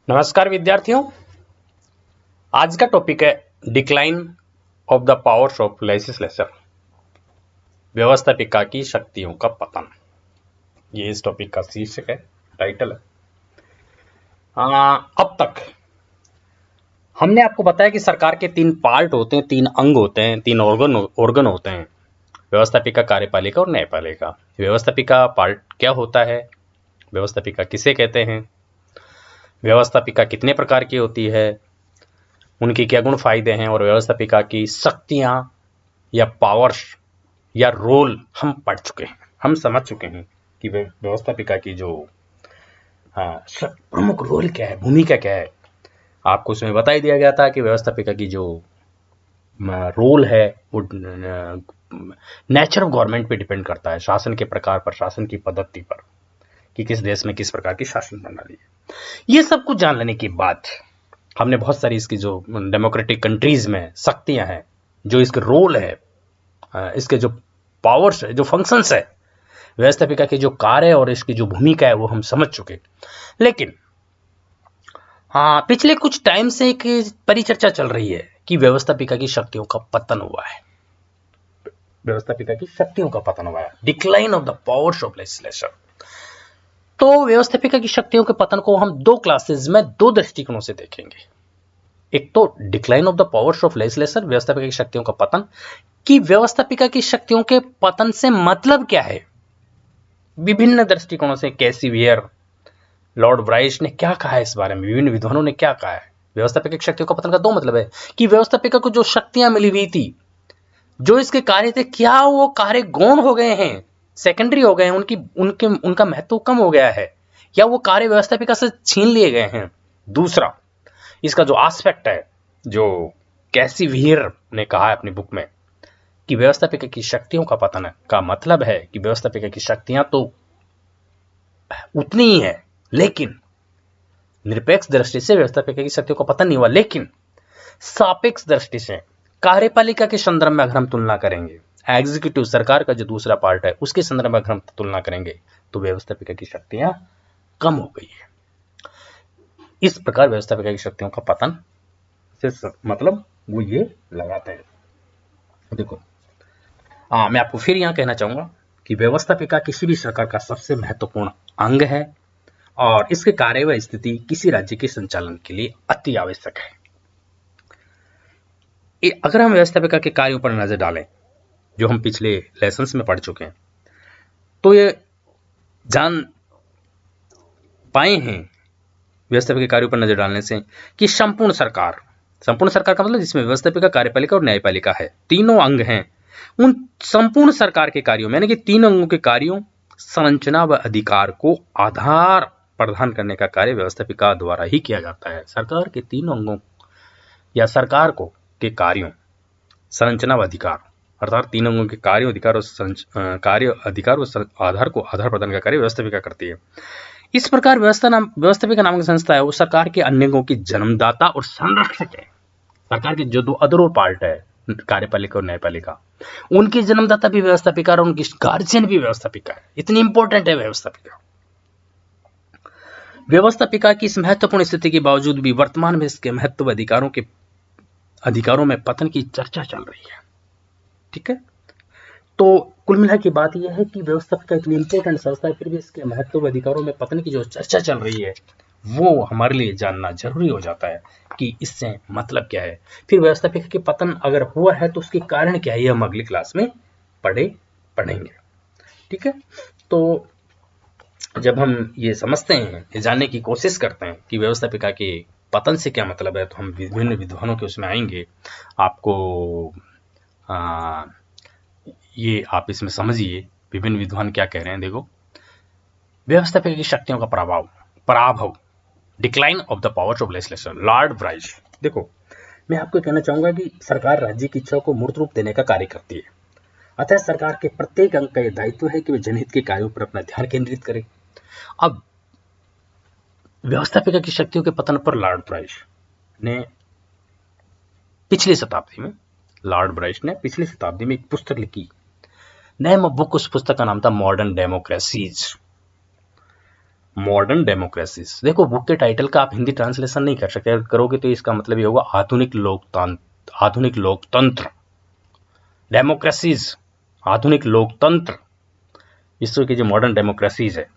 नमस्कार विद्यार्थियों। आज का टॉपिक है decline of the powers of legislature, व्यवस्थापिका की शक्तियों का पतन। ये इस टॉपिक का शीर्षक है, टाइटल है। अब तक हमने आपको बताया कि सरकार के तीन पार्ट होते हैं, तीन अंग होते हैं, तीन ऑर्गन होते हैं: व्यवस्थापिका, कार्यपालिका और न्यायपालिका। व्यवस्थापिका पार्ट क्या होता है, व्यवस्थापिका किसे कहते हैं, व्यवस्थापिका कितने प्रकार की होती है, उनके क्या गुण फायदे हैं, और व्यवस्थापिका की शक्तियां या पावर्स या रोल हम पढ़ चुके हैं, हम समझ चुके हैं कि व्यवस्थापिका की जो प्रमुख रोल क्या है, भूमिका क्या है। आपको उसमें बता ही दिया गया था कि व्यवस्थापिका की जो रोल है वो नेचर ऑफ गवर्नमेंट पे डिपेंड करता है, शासन के प्रकार पर, शासन की पद्धति पर, कि किस देश में किस प्रकार की शासन प्रणाली है। ये सब कुछ जान लेने के बाद हमने बहुत सारी इसकी जो डेमोक्रेटिक कंट्रीज में शक्तियां हैं, जो इसके रोल है, इसके जो पावर्स है, जो फंक्शंस है, व्यवस्थापिका के जो कार्य और इसकी जो भूमिका है, वो हम समझ चुके। लेकिन पिछले कुछ टाइम से एक परिचर्चा चल रही है कि व्यवस्थापिका की शक्तियों का पतन हुआ है, व्यवस्थापिका की शक्तियों का पतन हुआ है, decline of the powers of legislature. तो व्यवस्थापिका की शक्तियों के पतन को हम दो क्लासेस में, दो दृष्टिकोणों से देखेंगे। एक तो decline of the powers of legislature, व्यवस्थापिका की शक्तियों का पतन, कि व्यवस्थापिका की शक्तियों के पतन से मतलब क्या है। विभिन्न दृष्टिकोणों से कैसिवियर, लॉर्ड ब्राइस ने क्या कहा है इस बारे में, विभिन्न विद्वानों ने क्या कहा है। व्यवस्थापिका की शक्तियों का पतन का दो मतलब है कि व्यवस्थापिका को जो शक्तियां मिली हुई थी, जो इसके कार्य थे, क्या वो कार्य गौण हो गए हैं, सेकेंडरी हो गए हैं, उनका महत्व कम हो गया है, या वो कार्य व्यवस्थापिका से छीन लिए गए हैं। दूसरा, इसका जो एस्पेक्ट है, जो कैसिवियर ने कहा है अपनी बुक में, कि व्यवस्थापिका की शक्तियों का पतन का मतलब है कि व्यवस्थापिका की शक्तियां तो उतनी ही है, लेकिन निरपेक्ष दृष्टि से व्यवस्थापिका की शक्तियों का पतन नहीं हुआ। लेकिन सापेक्ष दृष्टि से, कार्यपालिका के संदर्भ में अगर हम तुलना करेंगे, एग्जीक्यूटिव सरकार का जो दूसरा पार्ट है, उसके संदर्भ में अगर हम तुलना करेंगे, तो व्यवस्थापिका की शक्तियां कम हो गई है। इस प्रकार व्यवस्थापिका की शक्तियों का पतन से मतलब वो ये लगाते हैं। देखो, मैं आपको फिर यहां कहना चाहूंगा कि व्यवस्थापिका किसी भी सरकार का सबसे महत्वपूर्ण अंग है और इसके कार्य व स्थिति किसी राज्य के संचालन के लिए अति आवश्यक है। अगर हम व्यवस्थापिका के कार्यों पर नजर डालें, जो हम पिछले लेसन्स में पढ़ चुके हैं, तो ये जान पाए हैं व्यवस्थापिका के कार्यों पर नजर डालने से कि संपूर्ण सरकार का मतलब जिसमें व्यवस्थापिका, कार्यपालिका और न्यायपालिका है, तीनों अंग हैं, उन संपूर्ण सरकार के कार्यों में, यानी कि तीन अंगों के कार्यों, संरचना व अधिकार को आधार प्रदान करने का कार्य व्यवस्थापिका द्वारा ही किया जाता है। सरकार के तीन अंगों या सरकार को के कार्यों, संरचना व अधिकार, अर्थात तीन अंगों के कार्यों, अधिकार और आधार को आधार प्रदान का कार्य व्यवस्थापिका करती है। इस प्रकार व्यवस्थापिका नामक संस्था है, वो सरकार के अन्य अंगों की जन्मदाता और संरक्षक है। सरकार के जो दो अदर पार्ट है, कार्यपालिका और न्यायपालिका, उनकी जन्मदाता भी व्यवस्थापिका और उनकी गार्जियन भी व्यवस्थापिका है। इतनी इंपॉर्टेंट है व्यवस्थापिका। व्यवस्थापिका की इस महत्वपूर्ण स्थिति के बावजूद भी वर्तमान में इसके महत्व अधिकारों में पतन की चर्चा चल रही है। ठीक है, तो कुल मिला की बात यह है कि व्यवस्थापिका इतनी इंपॉर्टेंट संस्था है, फिर भी इसके महत्व अधिकारों में पतन की जो चर्चा चल रही है, वो हमारे लिए जानना जरूरी हो जाता है कि इससे मतलब क्या है। फिर व्यवस्थापिका के पतन अगर हुआ है तो उसके कारण क्या है, ये हम अगली क्लास में पढ़ेंगे। ठीक है, तो जब हम ये समझते हैं, ये जानने की कोशिश करते हैं कि व्यवस्थापिका के पतन से क्या मतलब है, तो हम विभिन्न विद्वानों के उसमें आएंगे। आपको ये आप इसमें समझिए विभिन्न विद्वान क्या कह रहे हैं। देखो, व्यवस्थापिका की शक्तियों का पराभव, decline of the powers of legislature, Lord Bryce. देखो, मैं आपको कहना चाहूंगा कि सरकार राज्य की इच्छा को मूर्त रूप देने का कार्य करती है, अतः सरकार के प्रत्येक अंग का यह दायित्व है कि वे जनहित के कार्यों पर अपना ध्यान केंद्रित करे। अब व्यवस्थापिका की शक्तियों के पतन पर लॉर्ड ब्राइस ने पिछली शताब्दी में एक पुस्तक लिखी। नेम ऑफ बुक उस पुस्तक का नाम था मॉडर्न डेमोक्रेसीज। Modern democracies. देखो बुक के टाइटल का आप हिंदी ट्रांसलेशन नहीं कर सकते, करोगे तो इसका मतलब ये होगा आधुनिक लोकतंत्र, डेमोक्रेसीज आधुनिक लोकतंत्र, विश्व की जो मॉडर्न डेमोक्रेसीज है।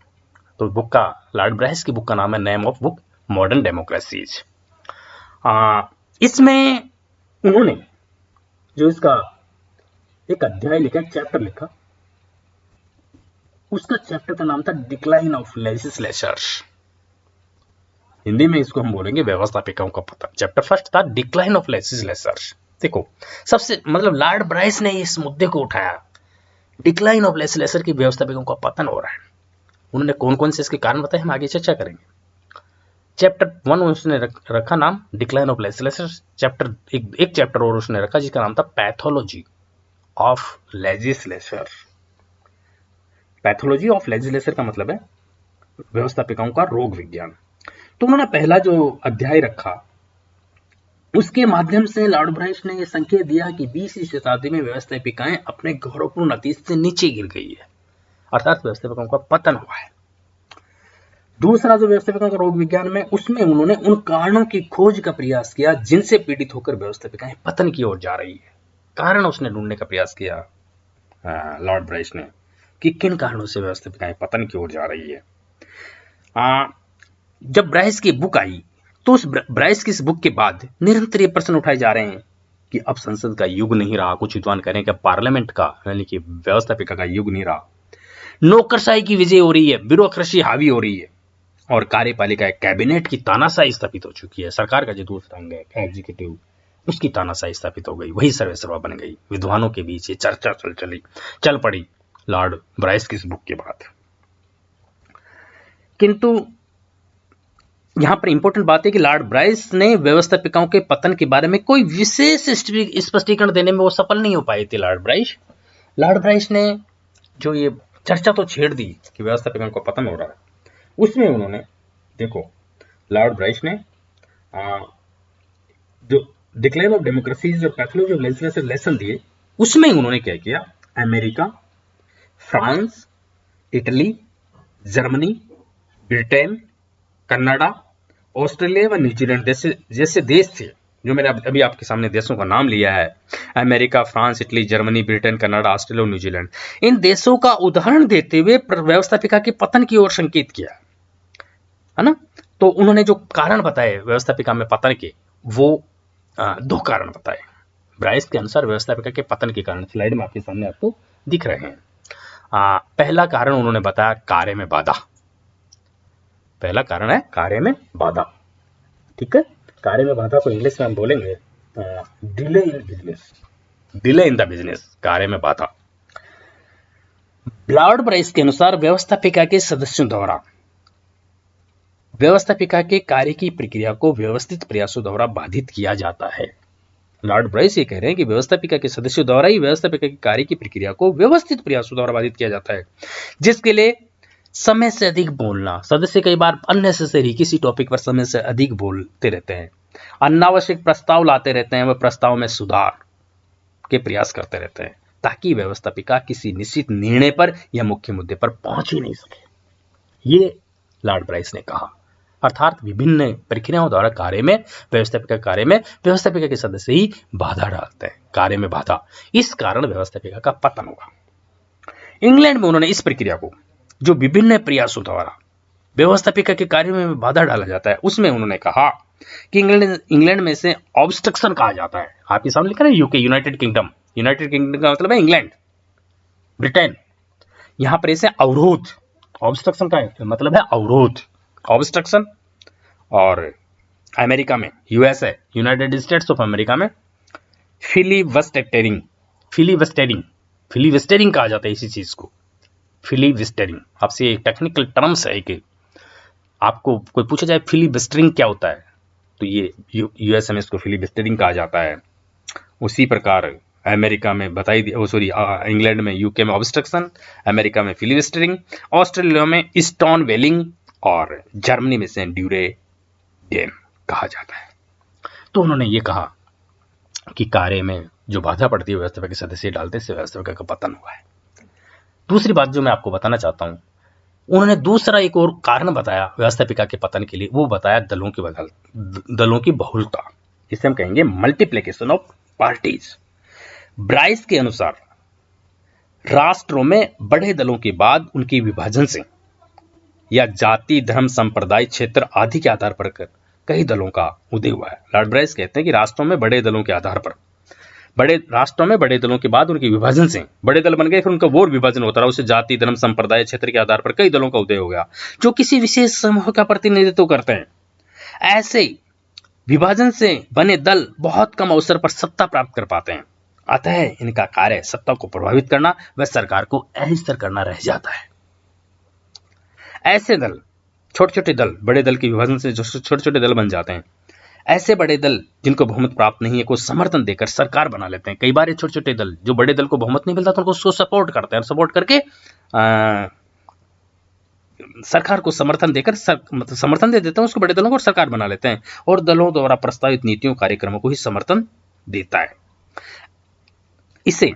तो बुक का, लॉर्ड ब्राइस की बुक का नाम है, name of book modern democracies. इसमें उन्होंने जो इसका एक अध्याय लिखा, चैप्टर लिखा, उसका चैप्टर का नाम था डिक्लाइन ऑफ लेजिस्लेचर। हिंदी में इसको हम बोलेंगे व्यवस्थापिकाओं का पतन। चैप्टर फर्स्ट था डिक्लाइन ऑफ लेजिस्लेचर। देखो सबसे मतलब लॉर्ड ब्राइस ने इस मुद्दे को उठाया, डिक्लाइन ऑफ लेजिस्लेचर की व्यवस्थापिकाओं का पतन हो रहा है। उन्होंने कौन कौन से इसके कारण बताए, हम आगे चर्चा करेंगे। चैप्टर 1 उसने रखा नाम डिक्लाइन ऑफ लेजिस्लेचर। चैप्टर एक चैप्टर और उसने रखा जिसका नाम था pathology of legislature. Pathology of legislature का मतलब है व्यवस्थापिकाओं का रोग विज्ञान। तो उन्होंने पहला जो अध्याय रखा उसके माध्यम से लॉर्ड ब्राइस ने यह संकेत दिया कि 20वीं शताब्दी में व्यवस्थापिकाएं अपने गौरवपूर्ण अतीत से नीचे गिर गई है, अर्थात व्यवस्थापिकाओं का पतन हुआ है। दूसरा जो व्यवस्थापिकाओं का रोग विज्ञान में, उसमें उन्होंने उन कारणों की खोज का प्रयास किया जिनसे पीड़ित होकर व्यवस्थापिकाएं पतन की ओर जा रही है। कारण उसने ढूंढने का प्रयास किया लॉर्ड ब्राइस ने कि किन कारणों से व्यवस्थापिकाएं पतन की ओर जा रही है। जब ब्राइस की बुक आई तो उस ब्राइस की इस बुक के बाद निरंतर ये प्रश्न उठाए जा रहे हैं कि अब संसद का युग नहीं रहा, कुछ विद्वान कह रहे हैं कि पार्लियामेंट का यानी कि व्यवस्थापिका का युग नहीं रहा, नौकरशाही की विजय हो रही है, ब्यूरोक्रेसी हावी हो रही है और कार्यपालिका कैबिनेट की तानाशाही स्थापित हो चुकी है। सरकार का जो दूसरा अंग है एग्जीक्यूटिव, उसकी तानाशाही स्थापित हो गई, वही सर्वेसर्वा बन गई। विद्वानों के बीच ये चर्चा चल पड़ी लॉर्ड ब्राइस की इस बुक के बाद। किंतु यहां पर इंपॉर्टेंट बात है कि लॉर्ड ब्राइस ने व्यवस्थापिकाओं के पतन के बारे में कोई विशेष स्पष्टीकरण देने में वो सफल नहीं हो पाए थे। लॉर्ड ब्राइस ने जो ये चर्चा तो छेड़ दी कि व्यवस्थापिकाओं का पतन हो रहा है, उसमें उन्होंने देखो लॉर्ड ब्राइस ने जो डिक्लेयर ऑफ डेमोक्रेसी और पैथोलॉजी ऑफ लेजिस्लेचर लेसन दिए, उसमें उन्होंने क्या किया, America, France, Italy, Germany, Britain, Canada, Australia व न्यूजीलैंड जैसे देश थे, जो मैंने अभी आपके सामने देशों का नाम लिया है, America, France, Italy, Germany, Britain, Canada, Australia और न्यूजीलैंड, इन देशों का उदाहरण देते हुए व्यवस्थापिका के पतन की ओर संकेत किया है ना। तो उन्होंने जो कारण बताए व्यवस्थापिका में पतन के, वो 2 कारण बताए ब्राइस के अनुसार व्यवस्थापिका के पतन के कारण। स्लाइड में आपके सामने आपको दिख रहे हैं। पहला कारण उन्होंने बताया कार्य में बाधा। पहला कारण है कार्य में बाधा, ठीक है। कार्य में बाधा को इंग्लिश में हम बोलेंगे डिले इन द बिजनेस, कार्य में बाधा। लॉर्ड ब्राइस के अनुसार व्यवस्थापिका के सदस्यों द्वारा व्यवस्थापिका के कार्य की प्रक्रिया को व्यवस्थित प्रयासों द्वारा बाधित किया जाता है। लॉर्ड ब्राइस ये कह रहे हैं कि व्यवस्थापिका के सदस्यों द्वारा ही व्यवस्थापिका के कार्य की प्रक्रिया को व्यवस्थित प्रयासों द्वारा बाधित किया जाता है, जिसके लिए समय से अधिक बोलना। सदस्य कई बार अननेसेसरी किसी टॉपिक पर समय से अधिक बोलते रहते हैं, अनावश्यक प्रस्ताव लाते रहते हैं, वह प्रस्ताव में सुधार के प्रयास करते रहते हैं ताकि व्यवस्थापिका किसी निश्चित निर्णय पर या मुख्य मुद्दे पर पहुंच ही नहीं सके। ये लॉर्ड ब्राइस ने कहा, अर्थात विभिन्न प्रक्रियाओं द्वारा कार्य में व्यवस्थापिका के सदस्य ही बाधा डालते हैं, कार्य में बाधा। इस कारण व्यवस्थापिका का पतन हुआ। इंग्लैंड में उन्होंने इस प्रक्रिया को, जो विभिन्न प्रयासों द्वारा व्यवस्थापिका के कार्य में बाधा डाला जाता है, उसमें उन्होंने कहा कि इंग्लैंड में से ऑब्स्ट्रक्शन कहा जाता है। आपके सामने लिखा है यूके, यूनाइटेड किंगडम का मतलब है इंग्लैंड, ब्रिटेन। यहां पर इसे अवरोध, ऑब्स्ट्रक्शन का मतलब है अवरोध, ऑब्स्ट्रक्शन। और अमेरिका में, USA, United states of America में फिलीबस्टरिंग कहा जाता है इसी चीज को, फिलीबस्टरिंग। आपसे एक टेक्निकल टर्म्स है कि आपको कोई पूछा जाए फिलीबस्टरिंग क्या होता है, तो ये यूएसए में इसको फिलीबस्टरिंग कहा जाता है। उसी प्रकार अमेरिका में इंग्लैंड में, यूके में ऑब्स्ट्रक्शन, अमेरिका में फिलीबस्टरिंग, ऑस्ट्रेलिया में स्टोन वेलिंग और जर्मनी में से ड्यूरे डेम कहा जाता है। तो उन्होंने ये कहा कि कार्य में जो बाधा पड़ती है व्यवस्थापिका के सदस्य डालते से व्यवस्थापिका का पतन हुआ है। दूसरी बात जो मैं आपको बताना चाहता हूं उन्होंने दूसरा एक और कारण बताया व्यवस्थापिका के पतन के लिए, वो बताया दलों की बहुलता। इसे हम कहेंगे मल्टीप्लिकेशन ऑफ पार्टीज। ब्राइस के अनुसार राष्ट्रों में बड़े दलों के बाद उनके विभाजन से या जाति, धर्म, संप्रदाय, क्षेत्र आदि के आधार पर कई दलों का उदय हुआ है। लॉर्ड ब्राइस कहते हैं कि राष्ट्रों में बड़े दलों के आधार पर, बड़े दलों के बाद उनके विभाजन से बड़े दल बन गए, फिर उनका और विभाजन होता रहा, उससे जाति, धर्म, संप्रदाय, क्षेत्र के आधार पर कई दलों का उदय हो गया जो किसी विशेष समूह का प्रतिनिधित्व करते हैं। ऐसे विभाजन से बने दल बहुत कम अवसर पर सत्ता प्राप्त कर पाते हैं, अतः इनका कार्य सत्ता को प्रभावित करना व सरकार को अस्थिर करना रह जाता है। ऐसे दल, छोटे छोटे दल, बड़े दल के विभाजन से जो छोटे छोटे दल बन जाते हैं, ऐसे बड़े दल जिनको बहुमत प्राप्त नहीं है को समर्थन देकर सरकार बना लेते हैं। कई बार ये छोटे छोटे दल जो बड़े दल को बहुमत नहीं मिलता तो उनको उसको सपोर्ट करते हैं, सपोर्ट करके सरकार को समर्थन देकर मतलब समर्थन दे देते हैं उसको, बड़े दलों को, और सरकार बना लेते हैं और दलों द्वारा प्रस्तावित नीतियों कार्यक्रमों को ही समर्थन देता है। इसे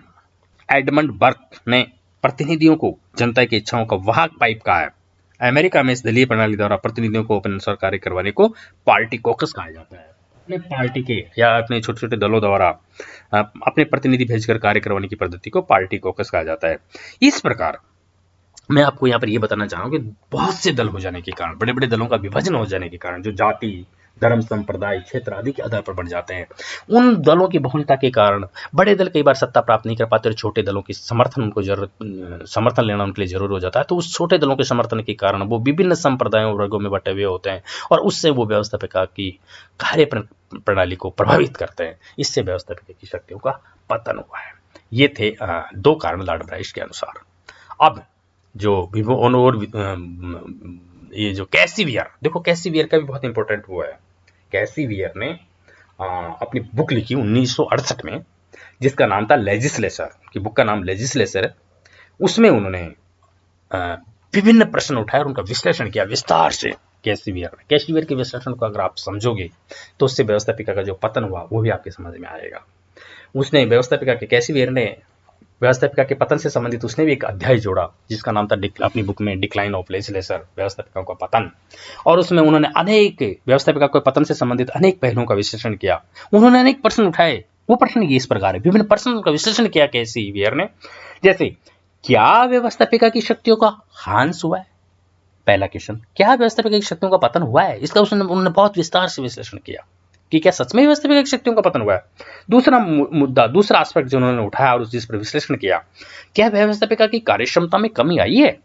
एडमंड बर्क ने प्रतिनिधियों को जनता की इच्छाओं का वाहक पाइप कहा है। अमेरिका में इस दलीय प्रणाली द्वारा प्रतिनिधियों को अपने अनुसार कार्य करवाने को पार्टी कॉकस कहा जाता है। अपने पार्टी के या अपने छोटे छोटे दलों द्वारा अपने प्रतिनिधि भेजकर कार्य करवाने की पद्धति को पार्टी कॉकस कहा जाता है। इस प्रकार मैं आपको यहाँ पर यह बताना चाह रहा हूँ कि बहुत से दल हो जाने के कारण, बड़े बड़े दलों का विभाजन हो जाने के कारण, जो जाति, धर्म, संप्रदाय, क्षेत्र आदि के आधार पर बन जाते हैं, उन दलों की बहुलता के कारण बड़े दल कई बार सत्ता प्राप्त नहीं कर पाते और छोटे दलों की समर्थन लेना उनके लिए जरूर हो जाता है। तो उस छोटे दलों के समर्थन के कारण वो विभिन्न संप्रदायों और वर्गों में बटे हुए होते हैं और उससे वो व्यवस्थापिका की कार्य प्रणाली को प्रभावित करते हैं। इससे व्यवस्थापिका की शक्तियों का पतन हुआ है। ये थे दो कारण लॉर्ड ब्राइस के अनुसार। अब जो और ये जो कैसिवियर, देखो कैसिवियर का भी बहुत इंपॉर्टेंट हुआ है। कैसिवियर ने अपनी बुक लिखी 1968 में जिसका नाम था लेजिस्लेचर, की बुक का नाम लेजिस्लेचर है। उसमें उन्होंने विभिन्न प्रश्न उठाए और उनका विश्लेषण किया विस्तार से। कैसिवियर के विश्लेषण को अगर आप समझोगे तो उससे व्यवस्थापिका का जो पतन हुआ वो भी आपके समझ में आएगा। उसने व्यवस्थापिका के कैसिवियर ने व्यवस्थापिका के पतन से संबंधित उसने भी एक अध्याय जोड़ा जिसका नाम था अपनी बुक में डिक्लाइन ऑफ लेजिस्लेचर, व्यवस्थापिकाओं का पतन। और उसमें उन्होंने अनेक व्यवस्थापिका के पतन से संबंधित अनेक पहलुओं का विश्लेषण किया। उन्होंने अनेक प्रश्न उठाए। वो प्रश्न ये इस प्रकार है, विभिन्न प्रश्नों का विश्लेषण किया कैसिवियर ने। जैसे, क्या व्यवस्थापिका की शक्तियों का ह्रास हुआ है? पहला क्वेश्चन, क्या व्यवस्थापिका की शक्तियों का पतन हुआ है? इसका उन्होंने बहुत विस्तार से विश्लेषण किया कि क्या सच में व्यवस्थापिका की शक्तियों का पतन हुआ है। दूसरा मुद्दा, दूसरा एस्पेक्ट जो उन्होंने उठाया और जिस पर विश्लेषण किया, क्या व्यवस्थापिका की कार्यक्षमता में कमी आई है?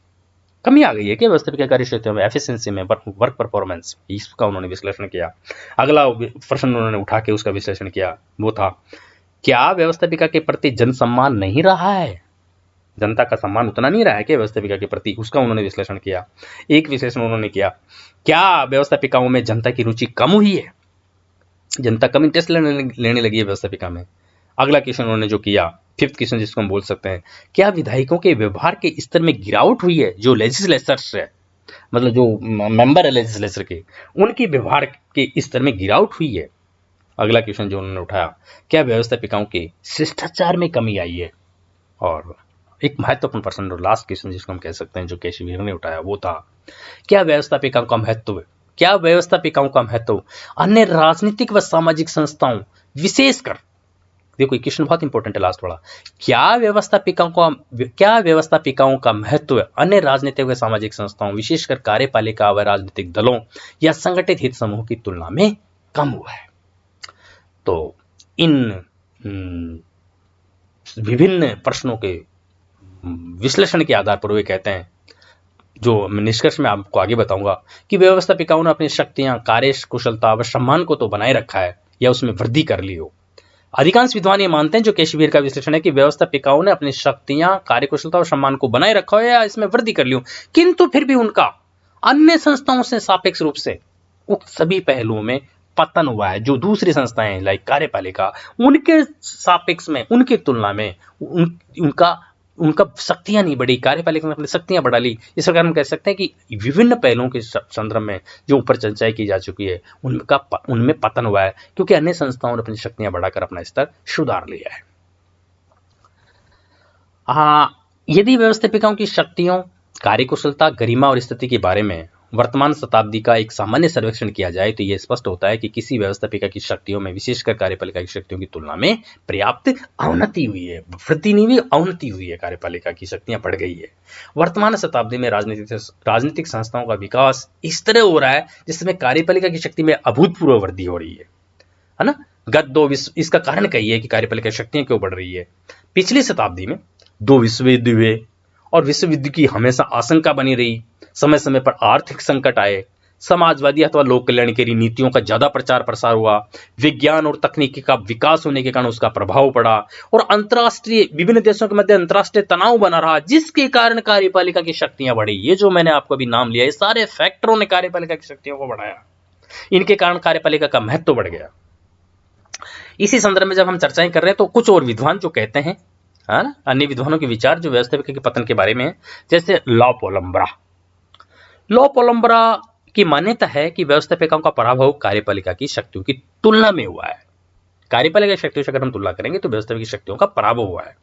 कमी आ गई है क्या व्यवस्थापिका कार्यक्षमता में, एफिशिएंसी में, वर्क परफॉर्मेंस? इसका उन्होंने विश्लेषण किया। अगला प्रश्न उन्होंने उठा के उसका विश्लेषण किया, वो था क्या व्यवस्थापिका के प्रति जन सम्मान नहीं रहा है? जनता का सम्मान उतना नहीं रहा है क्या व्यवस्थापिका के प्रति? उसका उन्होंने विश्लेषण किया। एक विश्लेषण उन्होंने किया, क्या व्यवस्थापिकाओं में जनता की रुचि कम हुई है? जनता कम इंटरेस्ट लेने लगी है व्यवस्थापिका में। अगला क्वेश्चन उन्होंने जो किया, फिफ्थ क्वेश्चन जिसको हम बोल सकते हैं, क्या विधायकों के व्यवहार के स्तर में गिरावट हुई है? जो लेजिस्लेचर्स है, मतलब जो मेंबर है लेजिस्लेचर के, उनके व्यवहार के स्तर में गिरावट हुई है। अगला क्वेश्चन जो उन्होंने उठाया, क्या व्यवस्थापिकाओं के शिष्टाचार में कमी आई है? और एक महत्वपूर्ण प्रश्न, लास्ट क्वेश्चन जिसको हम कह सकते हैं जो कैसिवियर ने उठाया, वो था क्या व्यवस्थापिकाओं का महत्व अन्य राजनीतिक व सामाजिक संस्थाओं, विशेषकर, देखो ये क्वेश्चन बहुत इंपॉर्टेंट है लास्ट वाला, क्या व्यवस्थापिकाओं का महत्व अन्य राजनीतिक व सामाजिक संस्थाओं, विशेषकर कार्यपालिका व राजनीतिक दलों या संगठित हित समूह की तुलना में कम हुआ है? तो इन विभिन्न प्रश्नों के विश्लेषण के आधार पर वे कहते हैं, जो निष्कर्ष में आपको आगे बताऊंगा, कि व्यवस्थापिकाओं ने अपनी शक्तियां, कार्य कुशलता व सम्मान को तो बनाए रखा है या उसमें वृद्धि कर ली हो। अधिकांश विद्वान ये मानते हैं, जो कैसिवियर का विश्लेषण है, कि व्यवस्थापिकाओं ने अपनी शक्तियां, कार्य कुशलता और सम्मान को बनाए रखा हो या इसमें वृद्धि कर ली हो, किंतु फिर भी उनका अन्य संस्थाओं से सापेक्ष रूप से उक्त सभी पहलुओं में पतन हुआ है। जो दूसरी संस्थाएं लाइक कार्यपालिका, उनके सापेक्ष में, उनकी तुलना में उनका शक्तियां नहीं बढ़ी, कार्यपालिका ने अपनी शक्तियां बढ़ा ली। इस प्रकार हम कह सकते हैं कि विभिन्न पहलुओं के संदर्भ में जो ऊपर चर्चा की जा चुकी है उनमें पतन हुआ है, क्योंकि अन्य संस्थाओं ने अपनी शक्तियां बढ़ाकर अपना स्तर सुधार लिया है। यदि व्यवस्थापिकाओं की शक्तियों, कार्यकुशलता, गरिमा और स्थिति के बारे में वर्तमान शताब्दी का एक सामान्य सर्वेक्षण किया जाए तो यह स्पष्ट होता है कि किसी व्यवस्थापिका की शक्तियों में, विशेषकर कार्यपालिका की शक्तियों की तुलना में पर्याप्त अवनति हुई है। वृद्धि नहीं हुई, अवनति हुई है। कार्यपालिका की शक्तियां बढ़ गई है। वर्तमान शताब्दी में राजनीतिक संस्थाओं का विकास इस तरह हो रहा है जिसमें कार्यपालिका की शक्ति में अभूतपूर्व वृद्धि हो रही है ना। गत 2 विश्व, इसका कारण कही है कि कार्यपालिका शक्तियां क्यों बढ़ रही है। पिछली शताब्दी में 2 विश्व युद्ध हुए और विश्व युद्ध की हमेशा आशंका बनी रही। समय समय पर आर्थिक संकट आए, समाजवादी अथवा लोक कल्याणकारी नीतियों का ज्यादा प्रचार प्रसार हुआ, विज्ञान और तकनीकी का विकास होने के कारण उसका प्रभाव पड़ा और अंतर्राष्ट्रीय विभिन्न देशों के मध्य अंतर्राष्ट्रीय तनाव बना रहा, जिसके कारण कार्यपालिका की शक्तियां बढ़ी। ये जो मैंने आपको अभी नाम लिया, ये सारे फैक्टरों ने कार्यपालिका की शक्तियों को बढ़ाया। इनके कारण कार्यपालिका का महत्व बढ़ गया। इसी संदर्भ में जब हम चर्चाएं कर रहे हैं तो कुछ और विद्वान जो कहते हैं, है ना, अन्य विद्वानों के विचार जो व्यवस्थापिका के पतन के बारे में है, जैसे लॉ पोलंबरा की मान्यता है कि व्यवस्थापिकाओं का पराभव कार्यपालिका की शक्तियों की तुलना में हुआ है। कार्यपालिका की शक्तियों से अगर हम तुलना करेंगे तो व्यवस्थापिका की शक्तियों का पराभव हुआ है।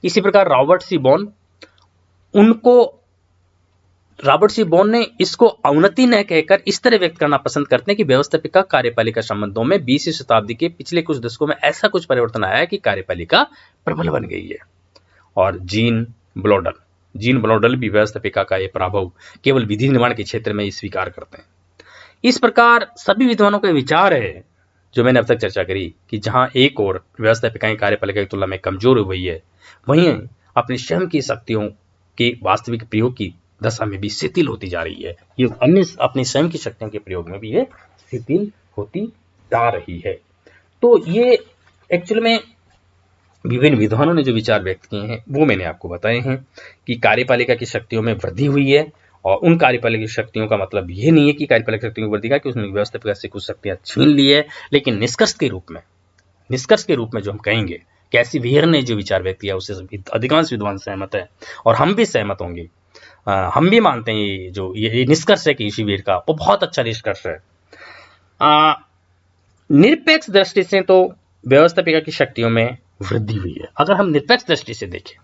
इसी प्रकार रॉबर्ट सी बॉन ने इसको अवनति न कहकर इस तरह व्यक्त करना पसंद करते हैं कि व्यवस्थापिका कार्यपालिका संबंधों में 20वीं शताब्दी के पिछले कुछ दशकों में ऐसा कुछ परिवर्तन आया है कि कार्यपालिका प्रबल बन गई है। और जीन ब्लॉडल भी व्यवस्थापिका का यह पराभव केवल विधि निर्माण के क्षेत्र में ही स्वीकार करते हैं। इस प्रकार सभी विद्वानों का विचार है, जो मैंने अब तक चर्चा करी, कि जहां एक और व्यवस्थापिकाएं कार्यपालिका की तुलना में कमजोर हो गई है, वहीं अपनी स्वयं की शक्तियों के वास्तविक प्रयोग की दशा में भी शिथिल होती जा रही है। ये अन्य अपनी स्वयं की शक्तियों के प्रयोग में भी ये शिथिल होती जा रही है। तो ये एक्चुअल में विभिन्न विद्वानों ने जो विचार व्यक्त किए हैं वो मैंने आपको बताए हैं कि कार्यपालिका की शक्तियों में वृद्धि हुई है। और उन कार्यपालिका की शक्तियों का मतलब ये नहीं है कि कार्यपालिका शक्तियों की वृद्धि का कि उसने व्यवस्थापिका से कुछ शक्तियां छीन ली है, लेकिन निष्कर्ष के रूप में जो हम कहेंगे, कैसी वियर ने जो विचार व्यक्त किया उससे अधिकांश विद्वान सहमत है और हम भी सहमत होंगे। हम भी मानते हैं ये निष्कर्ष है कि इसी वीर का वो बहुत अच्छा निष्कर्ष है। निरपेक्ष दृष्टि से तो व्यवस्थापिका की शक्तियों में वृद्धि हुई है। अगर हम निरपेक्ष दृष्टि से देखें,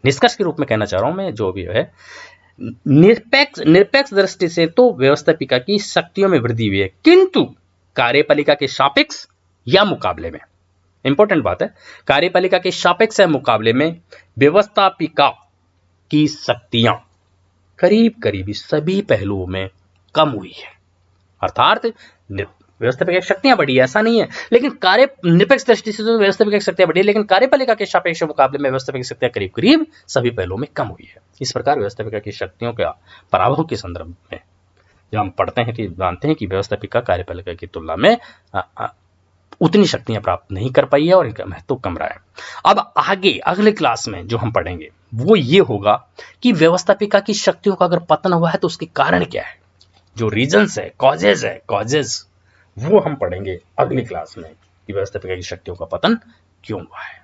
निष्कर्ष के रूप में कहना चाह रहा हूं मैं, जो भी है निरपेक्ष दृष्टि से तो व्यवस्थापिका की शक्तियों में वृद्धि हुई है, किंतु कार्यपालिका के सापेक्ष या मुकाबले में, इंपॉर्टेंट बात है, कार्यपालिका के सापेक्ष या मुकाबले में व्यवस्थापिका की शक्तियां करीब करीब सभी पहलुओं में कम हुई है। अर्थात व्यवस्थापिका की शक्तियां बढ़ी, ऐसा नहीं है, लेकिन निरपेक्ष दृष्टि से तो व्यवस्थापिका की शक्तियां बढ़ी, लेकिन कार्यपालिका के सापेक्ष मुकाबले में व्यवस्थापिका की शक्तियां करीब करीब सभी पहलुओं में कम हुई है। इस प्रकार व्यवस्थापिका की शक्तियों का पराभव के संदर्भ में जब हम पढ़ते हैं तो जानते हैं कि व्यवस्थापिका कार्यपालिका की तुलना में उतनी शक्तियां प्राप्त नहीं कर पाई है और इनका महत्व कम रहा है। अब आगे अगले क्लास में जो हम पढ़ेंगे वो ये होगा कि व्यवस्थापिका की शक्तियों का अगर पतन हुआ है तो उसके कारण क्या है, जो रीजंस है, कॉजेज, वो हम पढ़ेंगे अगली क्लास में कि व्यवस्थापिका की शक्तियों का पतन क्यों हुआ है।